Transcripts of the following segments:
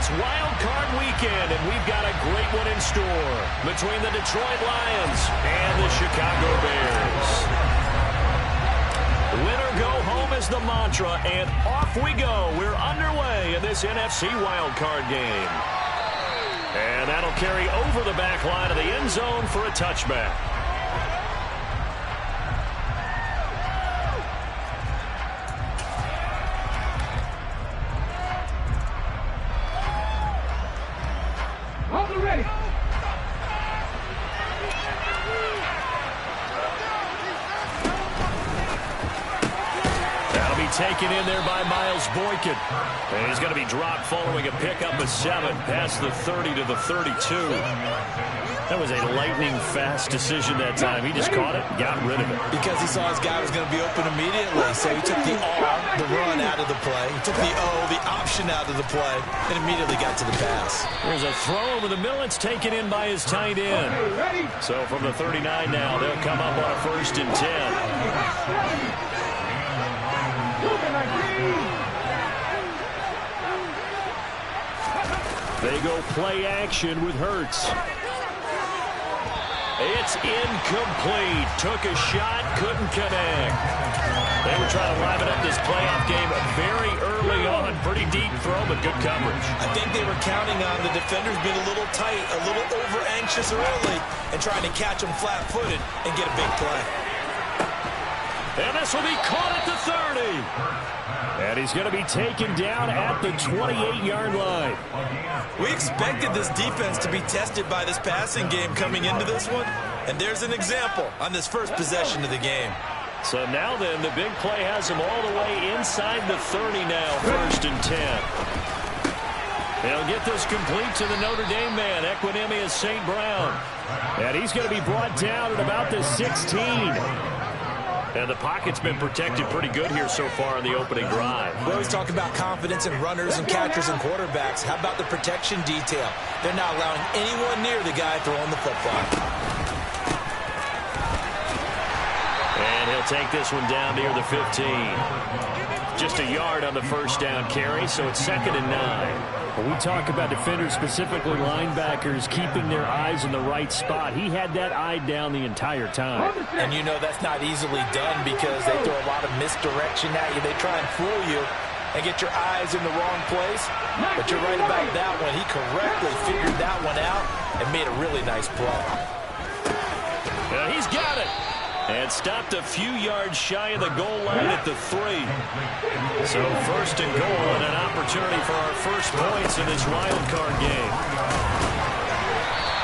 It's Wild Card Weekend, and we've got a great one in store between the Detroit Lions and the Chicago Bears. Win or go home is the mantra, and off we go. We're underway in this NFC Wild Card game. And that'll carry over the back line of the end zone for a touchback. Taken in there by Miles Boykin. And he's going to be dropped following a pickup of 7 past the 30 to the 32. That was a lightning-fast decision that time. He just caught it and got rid of it. Because he saw his guy was going to be open immediately. So he took the R, the run, out of the play. He took the O, the option, out of the play, and immediately got to the pass. There's a throw over the middle. It's taken in by his tight end. So from the 39 now, they'll come up on a 1st and 10. They go play action with Hurts. It's incomplete. Took a shot, couldn't connect. They were trying to liven up this playoff game very early on. Pretty deep throw, but good coverage. I think they were counting on the defenders being a little tight, a little over-anxious early, and trying to catch them flat-footed and get a big play. And this will be caught at the 30. And he's going to be taken down at the 28-yard line. We expected this defense to be tested by this passing game coming into this one. And there's an example on this first possession of the game. So now then, the big play has him all the way inside the 30 now, 1st and 10. They'll get this complete to the Notre Dame man, Equinemius St. Brown. And he's going to be brought down at about the 16. And the pocket's been protected pretty good here so far in the opening drive. We always talk about confidence in runners and catchers and quarterbacks. How about the protection detail? They're not allowing anyone near the guy throwing the football. And he'll take this one down near the 15. Just a yard on the 1st down carry, so it's 2nd and 9. When we talk about defenders, specifically linebackers, keeping their eyes in the right spot, he had that eye down the entire time. And you know that's not easily done because they throw a lot of misdirection at you. They try and fool you and get your eyes in the wrong place. But you're right about that one. He correctly figured that one out and made a really nice play. Yeah, he's got it. And stopped a few yards shy of the goal line at the 3. So 1st and goal and an opportunity for our first points in this wild card game.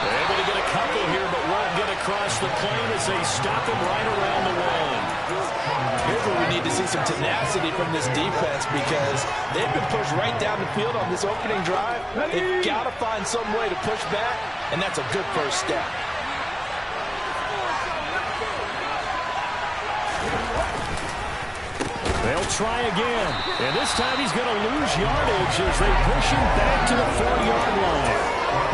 They're able to get a couple here, but won't get across the plane as they stop him right around the 1. Here's where we need to see some tenacity from this defense because they've been pushed right down the field on this opening drive. They've got to find some way to push back, and that's a good first step. They'll try again. And this time he's going to lose yardage as they push him back to the 4-yard line.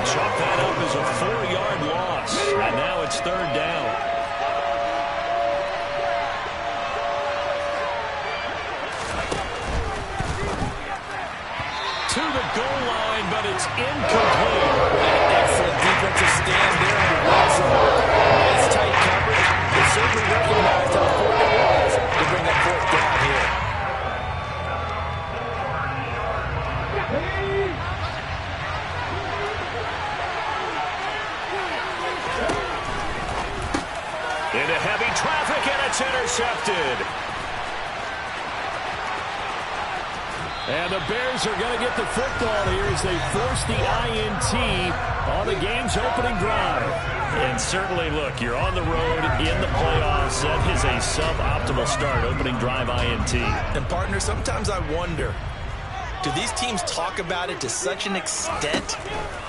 Chalk that up as a 4-yard loss. And now it's 3rd down. To the goal line, but it's incomplete. Excellent defensive stand there on the right side. Nice tight coverage. They certainly recognized how important it was to bring that 4th down here. Into heavy traffic, and it's intercepted. And the Bears are going to get the football here as they force the INT on the game's opening drive. And certainly, look, you're on the road in the playoffs. That is a suboptimal start, opening drive INT. And, partner, sometimes I wonder, do these teams talk about it to such an extent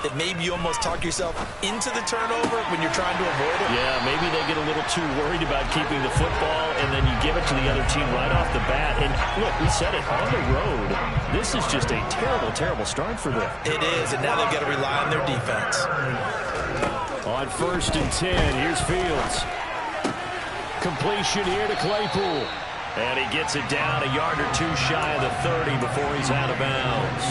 that maybe you almost talk yourself into the turnover when you're trying to avoid it? Yeah, maybe they get a little too worried about keeping the football, and then you give it to the other team right off the bat. And, look, we said it, on the road, this is just a terrible, terrible start for them. It is, and now they've got to rely on their defense. On 1st and 10, here's Fields. Completion here to Claypool. And he gets it down a yard or two shy of the 30 before he's out of bounds.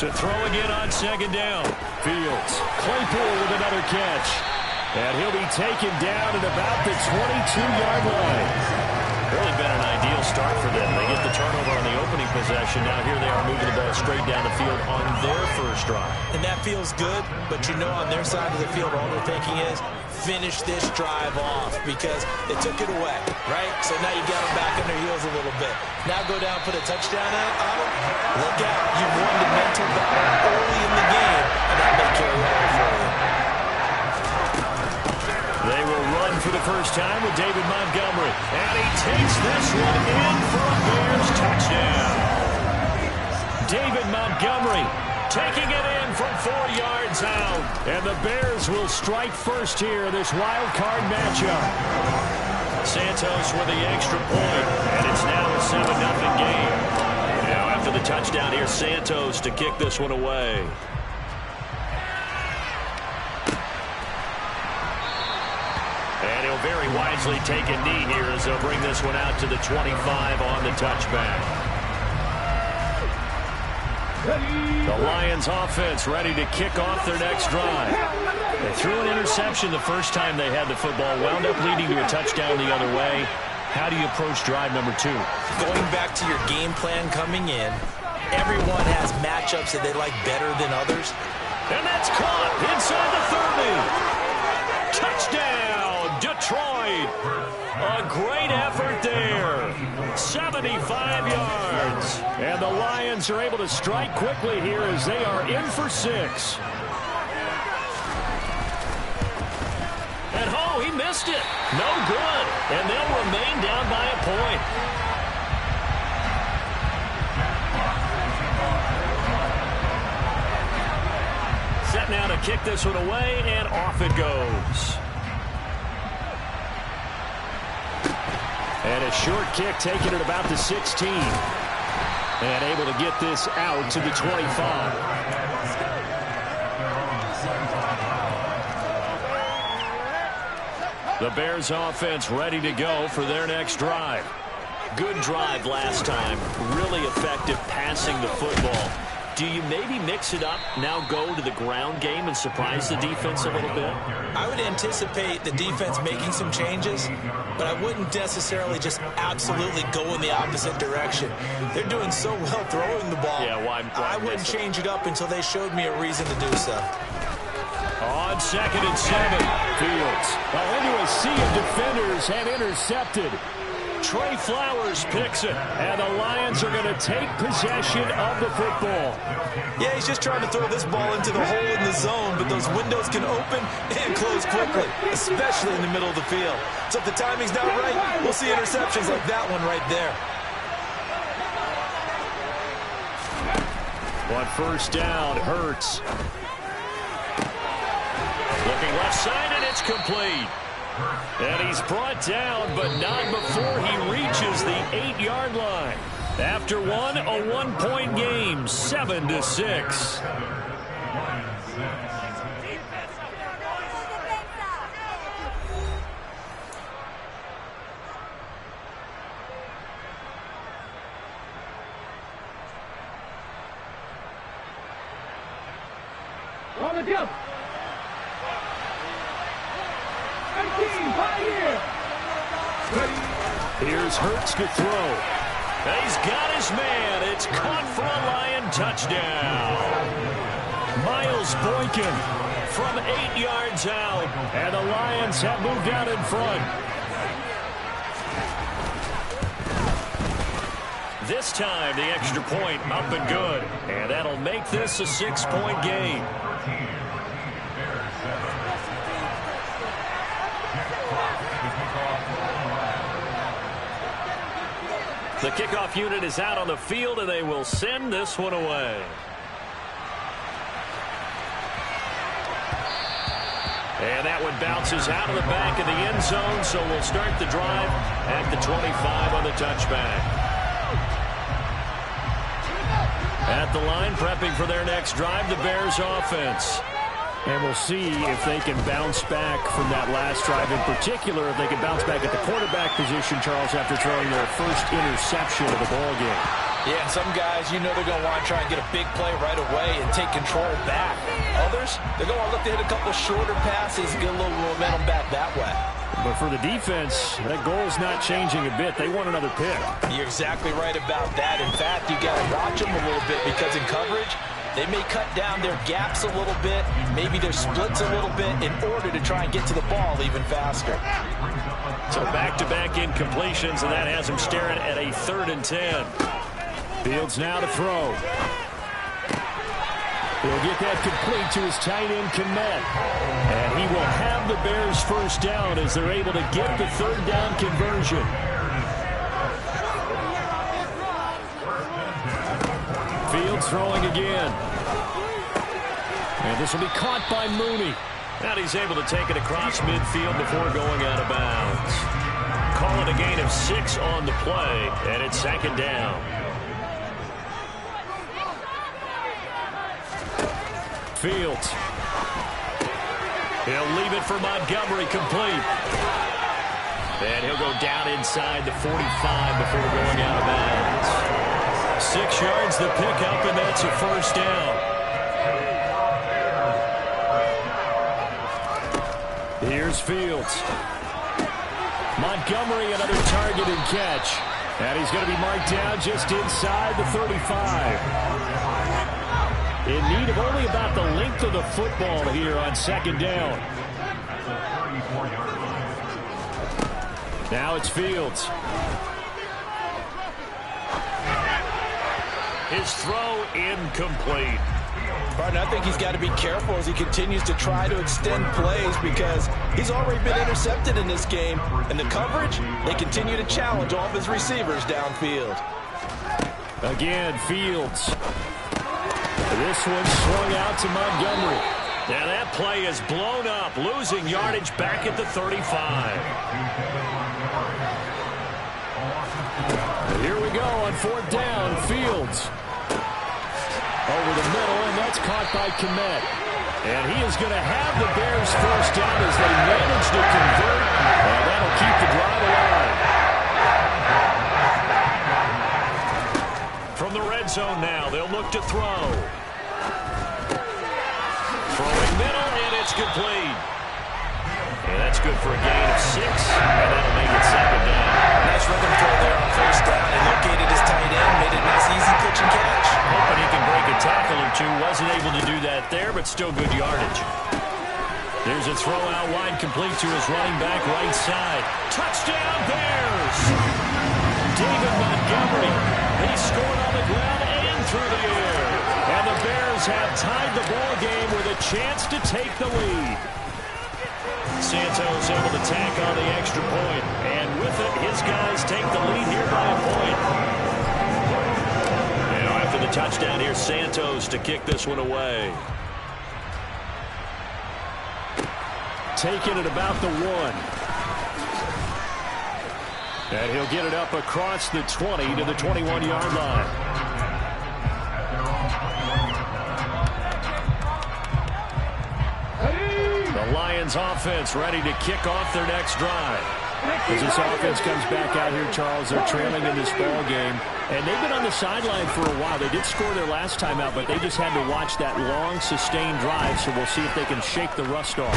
To throw again on second down. Fields. Claypool with another catch. And he'll be taken down at about the 22-yard line. Really been an ideal start for them. They get the turnover on the opening possession. Now here they are moving the ball straight down the field on their first drive. And that feels good, but you know on their side of the field all they're thinking is finish this drive off because they took it away, right? So now you got them back on their heels a little bit. Now go down, put a touchdown on them. Look out. You've won the mental battle early in the game, and that may carry over for you. They will run for the first time with David Montgomery. And he takes this one in for a Bears touchdown. David Montgomery taking it in from 4 yards out. And the Bears will strike first here in this wild card matchup. Santos with the extra point. And it's now a 7-0 game. Now after the touchdown, here's Santos to kick this one away. And he'll very wisely take a knee here as they'll bring this one out to the 25 on the touchback. The Lions offense ready to kick off their next drive. They threw an interception the first time they had the football, wound up leading to a touchdown the other way. How do you approach drive number 2? Going back to your game plan coming in, everyone has matchups that they like better than others. And that's caught inside the 30. Touchdown, Detroit. A great effort there. 75 yards. And the Lions are able to strike quickly here as they are in for 6. And oh, he missed it. No good. And they'll remain down by a point. Set now to kick this one away, and off it goes. And a short kick taken at about the 16. And able to get this out to the 25. The Bears offense ready to go for their next drive. Good drive last time. Really effective passing the football. Do you maybe mix it up, now go to the ground game and surprise the defense a little bit? I would anticipate the defense making some changes, but I wouldn't necessarily just absolutely go in the opposite direction. They're doing so well throwing the ball. Yeah, why I wouldn't change it up until they showed me a reason to do so. On 2nd and 7, Fields. Well, into a sea of defenders and intercepted. Trey Flowers picks it, and the Lions are going to take possession of the football. Yeah, he's just trying to throw this ball into the hole in the zone, but those windows can open and close quickly, especially in the middle of the field. So if the timing's not right, we'll see interceptions like that one right there. On first down, Hurts. Looking left side, and it's complete. And he's brought down, but not before he reaches the 8-yard line. After one, a 1-point game, 7-6. On the jump. Here's Hurts to throw. And he's got his man. It's caught for a Lion touchdown. Miles Boykin from 8 yards out. And the Lions have moved out in front. This time, the extra point up and good. And that'll make this a 6-point game. The kickoff unit is out on the field, and they will send this one away. And that one bounces out of the back of the end zone, so we'll start the drive at the 25 on the touchback. At the line, prepping for their next drive, the Bears offense. And we'll see if they can bounce back from that last drive. In particular, if they can bounce back at the quarterback position, Charles, after throwing their first interception of the ballgame. Yeah, some guys, you know they're going to want to try and get a big play right away and take control back. Others, they're going to look to hit a couple shorter passes, get a little momentum back that way. But for the defense, that goal's not changing a bit. They want another pick. You're exactly right about that. In fact, you got to watch them a little bit because in coverage, they may cut down their gaps a little bit, maybe their splits a little bit in order to try and get to the ball even faster. So back-to-back incompletions, and that has him staring at a 3rd and 10. Fields now to throw. He'll get that complete to his tight end, Kmet. And he will have the Bears first down as they're able to get the 3rd down conversion. Fields throwing again. And this will be caught by Mooney. And he's able to take it across midfield before going out of bounds. Call it a gain of 6 on the play, and it's 2nd down. Fields. He'll leave it for Montgomery, complete. And he'll go down inside the 45 before going out of bounds. 6 yards the pickup, and that's a first down. Here's Fields. Montgomery, another target and catch. And he's going to be marked down just inside the 35. In need of only about the length of the football here on 2nd down. Now it's Fields. His throw incomplete. Barton, I think he's got to be careful as he continues to try to extend plays because he's already been intercepted in this game. And the coverage, they continue to challenge all of his receivers downfield. Again, Fields. This one swung out to Montgomery. Now that play is blown up, losing yardage back at the 35. And here we go on 4th down. Fields. Over the middle, and that's caught by Kmet. And he is going to have the Bears first down as they manage to convert. And that'll keep the drive alive. From the red zone now, they'll look to throw. Throwing middle, and it's complete. And that's good for a gain of 6, and that'll make it 2nd down. Nice rhythm throw there on first down. He located his tight end, made it a nice, easy pitch and catch. Hoping he can break a tackle or two. Wasn't able to do that there, but still good yardage. There's a throw out wide, complete to his running back right side. Touchdown, Bears! David Montgomery. He scored on the ground and through the air. And the Bears have tied the ball game with a chance to take the lead. Santos able to tack on the extra point. And with it, his guys take the lead here by a point. Now after the touchdown, here's Santos to kick this one away. Taking it about the 1. And he'll get it up across the 20 to the 21-yard line. The Lions offense ready to kick off their next drive. As this offense comes back out here, Charles, they're trailing in this ball game. And they've been on the sideline for a while. They did score their last time out, but they just had to watch that long, sustained drive. So we'll see if they can shake the rust off.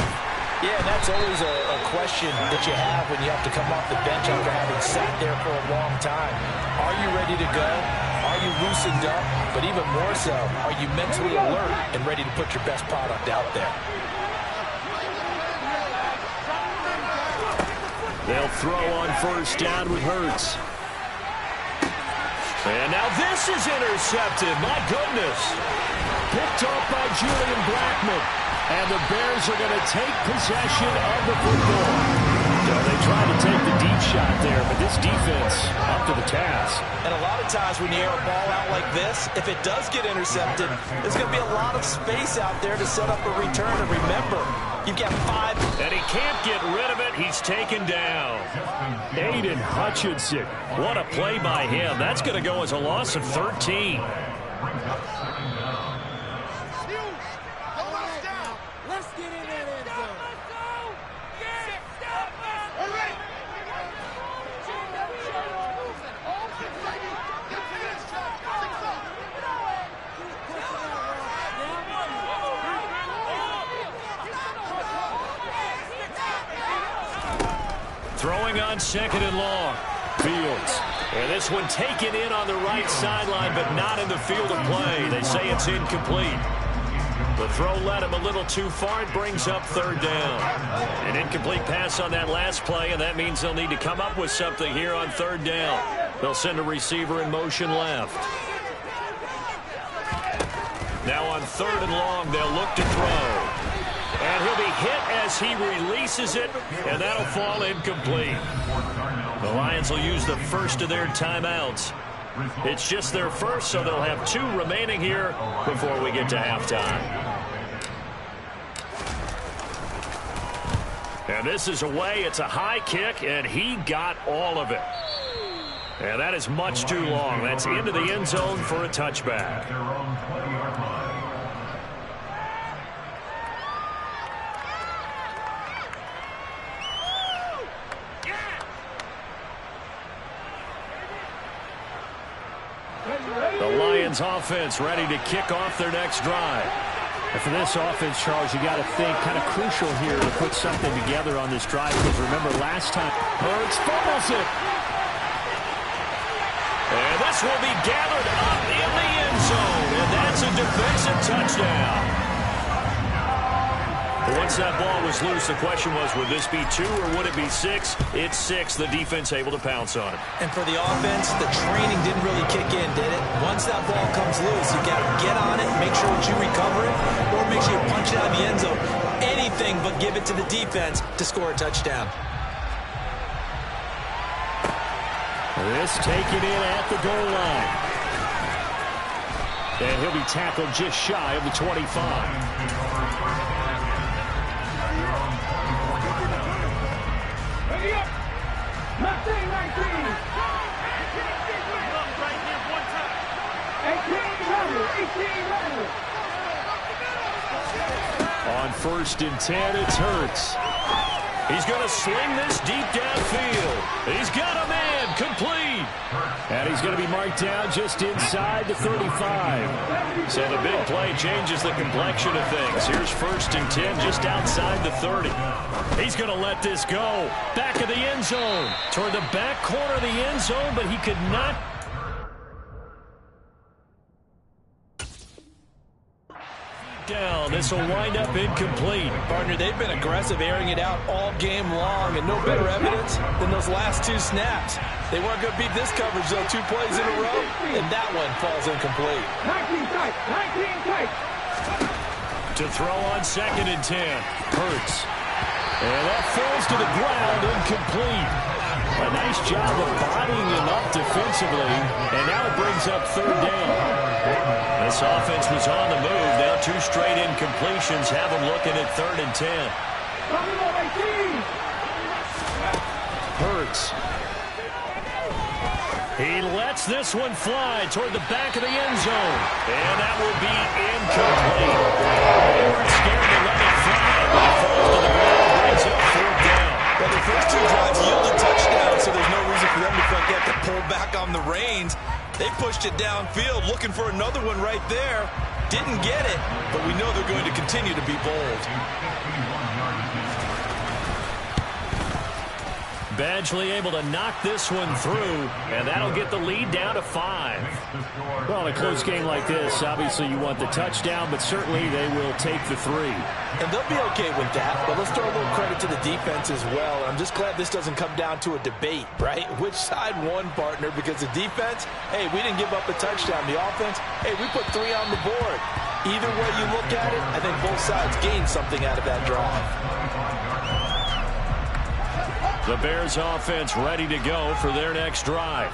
Yeah, that's always a question that you have when you have to come off the bench after having sat there for a long time. Are you ready to go? Are you loosened up? But even more so, are you mentally alert and ready to put your best product out there? They'll throw on first down with Hurts. And now this is intercepted. My goodness. Picked off by Julian Blackmon. And the Bears are going to take possession of the football. They tried to take the deep shot there, but this defense up to the task. And a lot of times when you air a ball out like this, if it does get intercepted, there's going to be a lot of space out there to set up a return. And remember, you've got 5. And he can't get rid of it. He's taken down. Aiden Hutchinson. What a play by him. That's going to go as a loss of 13. Throwing on 2nd and long. Fields. And this one taken in on the right sideline, but not in the field of play. They say it's incomplete. The throw led him a little too far. It brings up 3rd down. An incomplete pass on that last play, and that means they'll need to come up with something here on 3rd down. They'll send a receiver in motion left. Now on 3rd and long, they'll look to throw. And he'll be hit as he releases it, and that'll fall incomplete. The Lions will use the first of their timeouts. It's just their first, so they'll have 2 remaining here before we get to halftime. And this is away. It's a high kick, and he got all of it. And that is much too long. That's into the end zone for a touchback. The Lions offense ready to kick off their next drive. And for this offense, Charles, you got to think kind of crucial here to put something together on this drive, because remember last time Hurts fumbles it. And this will be gathered up in the end zone, and that's a defensive touchdown. Once that ball was loose, the question was, would this be 2 or would it be 6? It's 6. The defense able to pounce on it. And for the offense, the training didn't really kick in, did it? Once that ball comes loose, you got to get on it, make sure that you recover it, or make sure you punch it out of the end zone. Anything but give it to the defense to score a touchdown. This taken in at the goal line. And he'll be tackled just shy of the 25. On 1st and 10, it's Hurts. He's going to sling this deep downfield. He's got a man, complete. And he's going to be marked down just inside the 35. So the big play changes the complexion of things. Here's 1st and 10 just outside the 30. He's going to let this go. Back of the end zone. Toward the back corner of the end zone, but he could not. Down. This will wind up incomplete. Partner, they've been aggressive, airing it out all game long, and no better evidence than those last 2 snaps. They weren't going to beat this coverage, though, 2 plays in a row, and that one falls incomplete. 19 tight, 19 tight. To throw on 2nd and 10. Hurts. And that falls to the ground, incomplete. A nice job of bodying him up defensively, and now it brings up 3rd down. This offense was on the move. Now 2 straight incompletions have them looking at 3rd and 10. Hurts. He lets this one fly toward the back of the end zone. And that will be incomplete. They weren't scared to let it fly, but it falls to the ground, brings up 4th down. Well, the first 2 drives yielded touchdowns, so there's no reason for them to feel like they have to pull back on the reins. They pushed it downfield, looking for another one right there. Didn't get it, but we know they're going to continue to be bold. Badgley able to knock this one through, and that'll get the lead down to 5. Well, in a close game like this, obviously you want the touchdown, but certainly they will take the 3. And they'll be okay with that, but let's throw a little credit to the defense as well. I'm just glad this doesn't come down to a debate, right? Which side won, partner? Because the defense, hey, we didn't give up a touchdown. The offense, hey, we put 3 on the board. Either way you look at it, I think both sides gained something out of that drive. The Bears offense ready to go for their next drive.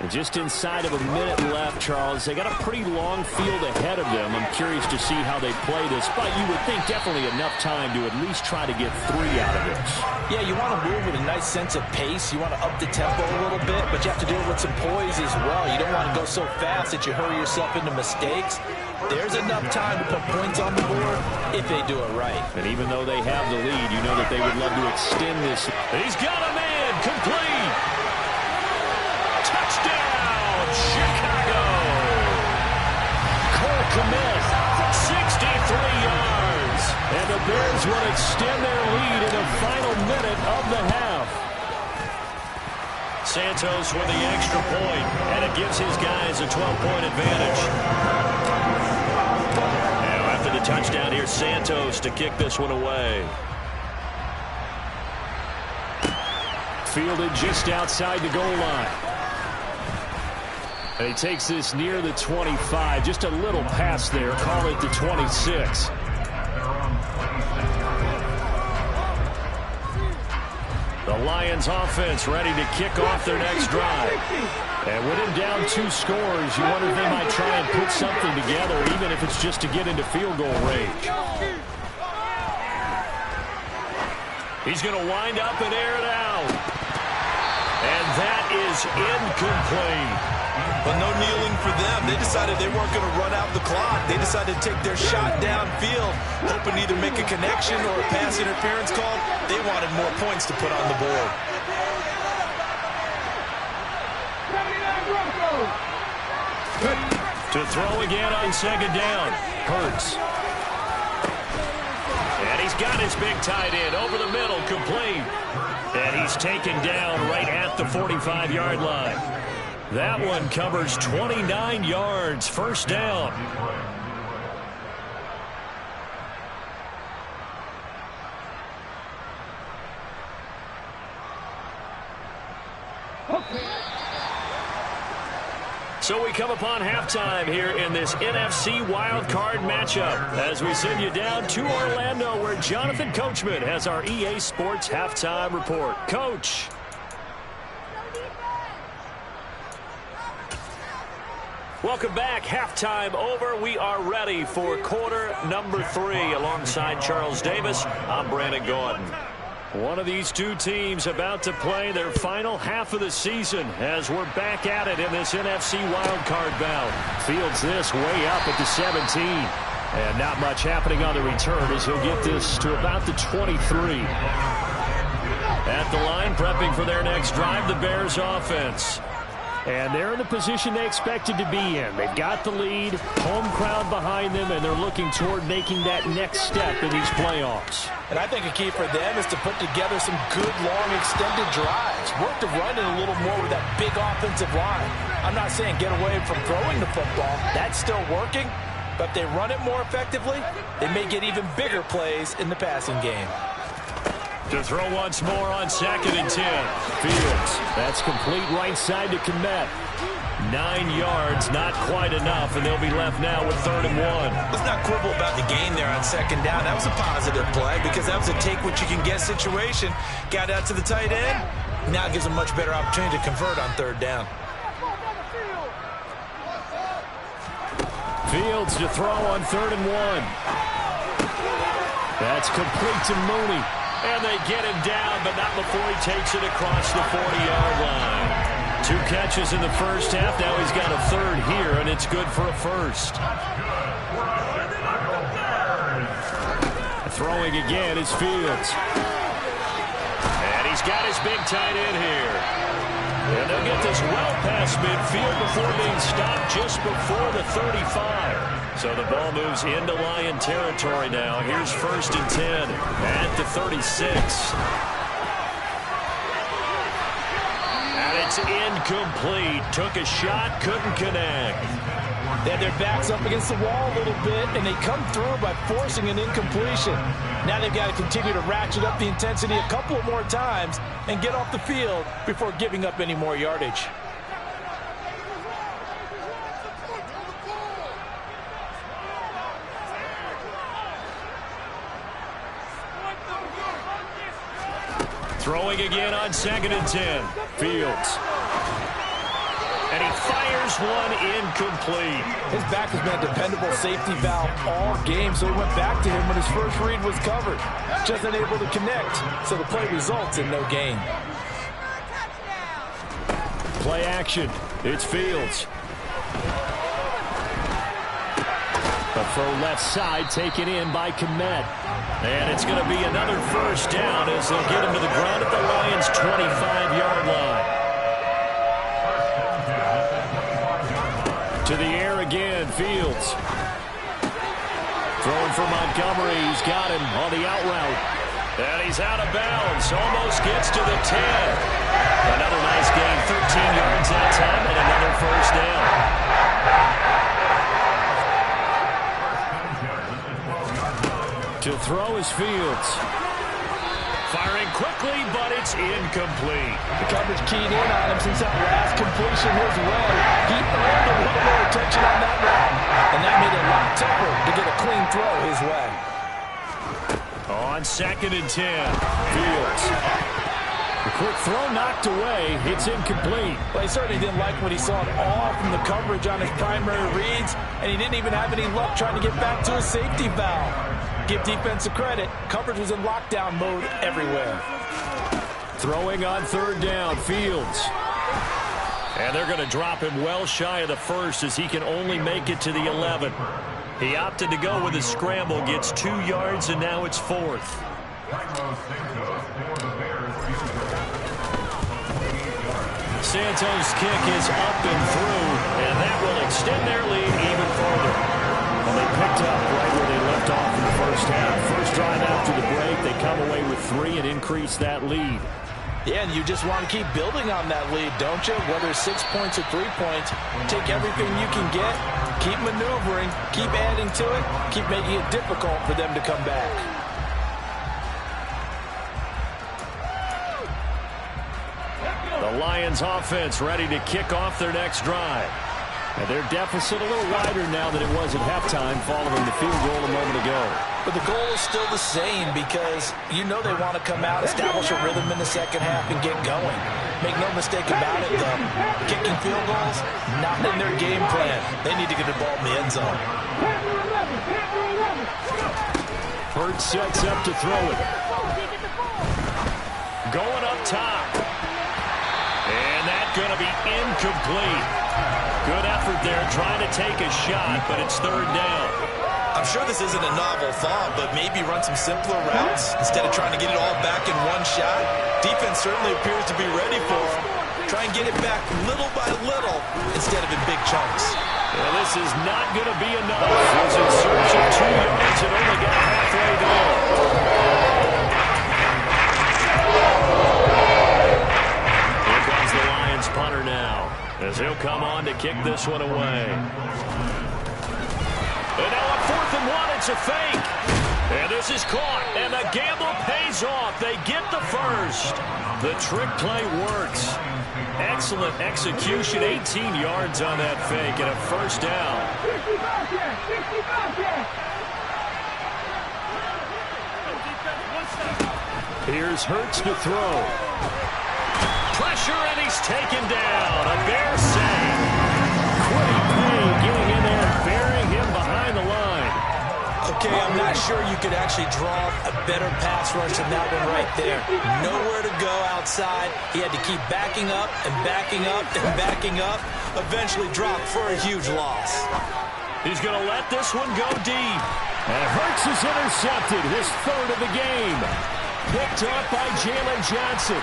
And just inside of a minute left, Charles, they got a pretty long field ahead of them. I'm curious to see how they play this, but you would think definitely enough time to at least try to get 3 out of this. Yeah, you want to move with a nice sense of pace. You want to up the tempo a little bit, but you have to do it with some poise as well. You don't want to go so fast that you hurry yourself into mistakes. There's enough time to put points on the board if they do it right. And even though they have the lead, you know that they would love to extend this. He's got a man, complete. Touchdown, Chicago. Cole Kmet, 63 yards. And the Bears will extend their lead in the final minute of the half. Santos with the extra point, and it gives his guys a 12-point advantage. Now after the touchdown, here's Santos to kick this one away. Fielded just outside the goal line. And he takes this near the 25. Just a little pass there. Call it the 26. The Lions offense ready to kick off their next drive. And with him down 2 scores, you wonder if they might try and put something together, even if it's just to get into field goal range. He's going to wind up and air it out. And that is incomplete. But no kneeling for them. They decided they weren't going to run out the clock. They decided to take their shot downfield, hoping to either make a connection or a pass interference call. They wanted more points to put on the board. To throw again on second down. Hurts. And he's got his big tight end over the middle, complete. And he's taken down right at the 45-yard line. That one covers 29 yards, first down. So we come upon halftime here in this NFC wildcard matchup as we send you down to Orlando where Jonathan Coachman has our EA Sports halftime report. Coach. Welcome back. Halftime over. We are ready for quarter number 3 alongside Charles Davis. I'm Brandon Gordon. One of these two teams about to play their final half of the season as we're back at it in this NFC wildcard bout. Fields this way up at the 17. And not much happening on the return as he'll get this to about the 23. At the line, prepping for their next drive, the Bears offense. And they're in the position they expected to be in. They've got the lead, home crowd behind them, and they're looking toward making that next step in these playoffs. And I think a key for them is to put together some good, long, extended drives. Work the run in a little more with that big offensive line. I'm not saying get away from throwing the football. That's still working. But if they run it more effectively, they may get even bigger plays in the passing game. To throw once more on 2nd and 10. Fields. That's complete right side to Kmet. 9 yards, not quite enough, and they'll be left now with 3rd and 1. Let's not quibble about the gain there on 2nd down. That was a positive play because that was a take-what-you-can-get situation. Got out to the tight end. Now gives a much better opportunity to convert on 3rd down. Fields to throw on 3rd and 1. That's complete to Mooney. And they get him down, but not before he takes it across the 40-yard line. 2 catches in the first half. Now he's got a 3rd here, and it's good for a first. Throwing again is Fields. And he's got his big tight end here. And they'll get this well past midfield before being stopped just before the 35. So the ball moves into Lion territory now. Here's 1st and 10 at the 36. And it's incomplete. Took a shot, couldn't connect. They had their backs up against the wall a little bit, and they come through by forcing an incompletion. Now they've got to continue to ratchet up the intensity a couple more times and get off the field before giving up any more yardage. Throwing again on 2nd and 10. Fields. And he fires one incomplete. His back has been a dependable safety valve all game, so he went back to him when his first read was covered. Just unable to connect, so the play results in no gain. Play action. It's Fields. A throw left side taken in by Kmet. And it's going to be another first down as they'll get him to the ground at the Lions' 25-yard line. To the air again, Fields. Throwing for Montgomery. He's got him on the out route. And he's out of bounds. Almost gets to the 10. Another nice gain, yards that time and another first down. To throw is Fields. Firing quickly, but it's incomplete. The coverage keyed in on him since that last completion his way. He earned a little more attention on that route, and that made it a lot tougher to get a clean throw his way. On 2nd and 10, Fields. The quick throw knocked away. It's incomplete. Well, he certainly didn't like what he saw at all from the coverage on his primary reads, and he didn't even have any luck trying to get back to his safety valve. Give defensive credit. Coverage was in lockdown mode everywhere. Throwing on 3rd down, Fields. And they're going to drop him well shy of the first as he can only make it to the 11. He opted to go with a scramble, gets 2 yards, and now it's 4th. Santos' kick is up and through, and that will extend their lead even further. Well, they picked up right where they left off in the first half. First drive after the break, they come away with 3 and increase that lead. Yeah, and you just want to keep building on that lead, don't you? Whether it's 6 points or 3 points, take everything you can get, keep maneuvering, keep adding to it, keep making it difficult for them to come back. The Lions offense ready to kick off their next drive. And their deficit a little wider now than it was at halftime following the field goal a moment ago. But the goal is still the same because you know they want to come out, establish a rhythm in the second half, and get going. Make no mistake about it, though. Kicking field goals, not in their game plan. They need to get the ball in the end zone. Hurts sets up to throw it. Going up top. And that's going to be incomplete. Good effort there trying to take a shot, but it's 3rd down. I'm sure this isn't a novel thought, but maybe run some simpler routes instead of trying to get it all back in one shot. Defense certainly appears to be ready for him. Try and get it back little by little instead of in big chunks. Well, this is not going to be enough. Was in search of 2 yards and only got halfway there. Here comes the Lions punter now, as he'll come on to kick this one away. And now on 4th and 1, it's a fake. And this is caught, and the gamble pays off. They get the first. The trick play works. Excellent execution, 18 yards on that fake, and a first down. Here's Hurts to throw. Pressure, and he's taken down. A Bear save. Quitty Payne getting in there and burying him behind the line. Okay, I'm not sure you could actually draw a better pass rush than that one right there. Nowhere to go outside. He had to keep backing up and backing up and backing up. Eventually dropped for a huge loss. He's going to let this one go deep. And Hurts is intercepted, his 3rd of the game. Picked up by Jalen Johnson.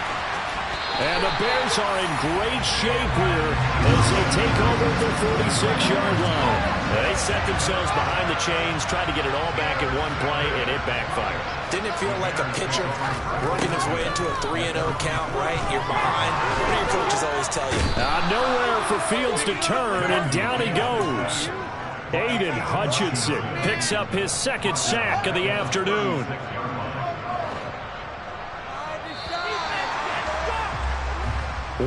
And the Bears are in great shape here as they take over at the 46-yard line. They set themselves behind the chains, tried to get it all back in one play, and it backfired. Didn't it feel like a pitcher working his way into a 3-0 count, right? You're behind. What do your coaches always tell you? Nowhere for Fields to turn, and down he goes. Aiden Hutchinson Picks up his 2nd sack of the afternoon.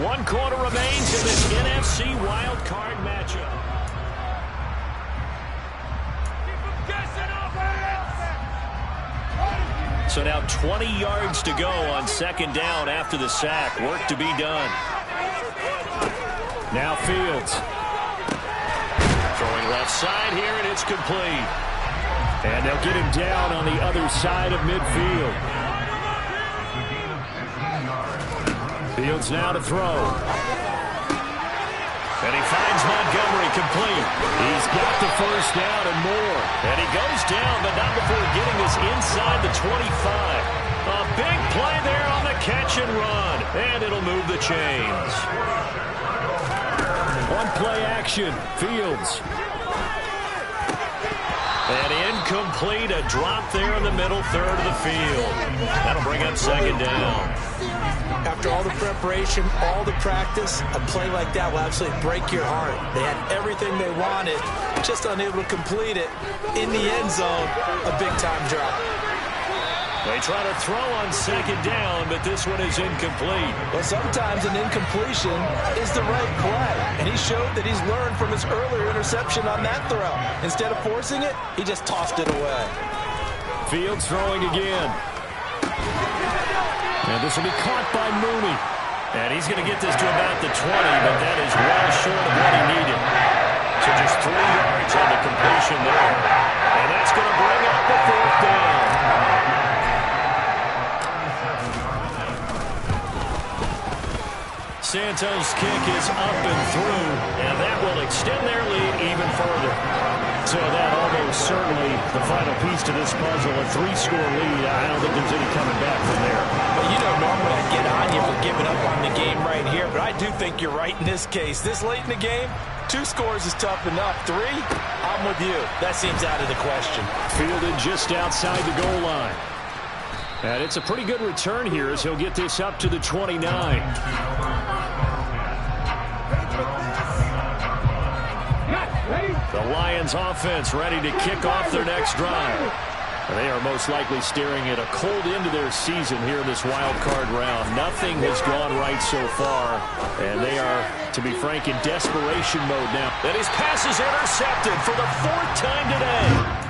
One quarter remains in this NFC wild card matchup. So now 20 yards to go on 2nd down after the sack. Work to be done. Now Fields. Throwing left side here, and it's complete. And they'll get him down on the other side of midfield. Fields now to throw. And he finds Montgomery complete. He's got the first down and more. And he goes down, but not before getting this inside the 25. A big play there on the catch and run. And it'll move the chains. One play action. Fields. And incomplete, a drop there in the middle 3rd of the field. That'll bring up 2nd down. After all the preparation, all the practice, a play like that will absolutely break your heart. They had everything they wanted, just unable to complete it. In the end zone, a big-time drop. They try to throw on second down, but this one is incomplete. Well, sometimes an incompletion is the right play, and he showed that he's learned from his earlier interception on that throw. Instead of forcing it, he just tossed it away. Fields throwing again. And this will be caught by Mooney. And he's going to get this to about the 20, but that is well short of what he needed. So just 3 yards on the completion there. And that's going to bring up the 4th down. Santos' kick is up and through, and that will extend their lead even further. So that almost certainly the final piece to this puzzle, a 3-score lead. I don't think there's any coming back from there. Well, you know, normally I'd get on you for giving up on the game right here, but I do think you're right in this case. This late in the game, 2 scores is tough enough. 3, I'm with you. That seems out of the question. Fielded just outside the goal line. And it's a pretty good return here as he'll get this up to the 29. The Lions offense ready to kick off their next drive. They are most likely staring at a cold end to their season here in this wild card round. Nothing has gone right so far, and they are, to be frank, in desperation mode now. And his pass is intercepted for the 4th time today.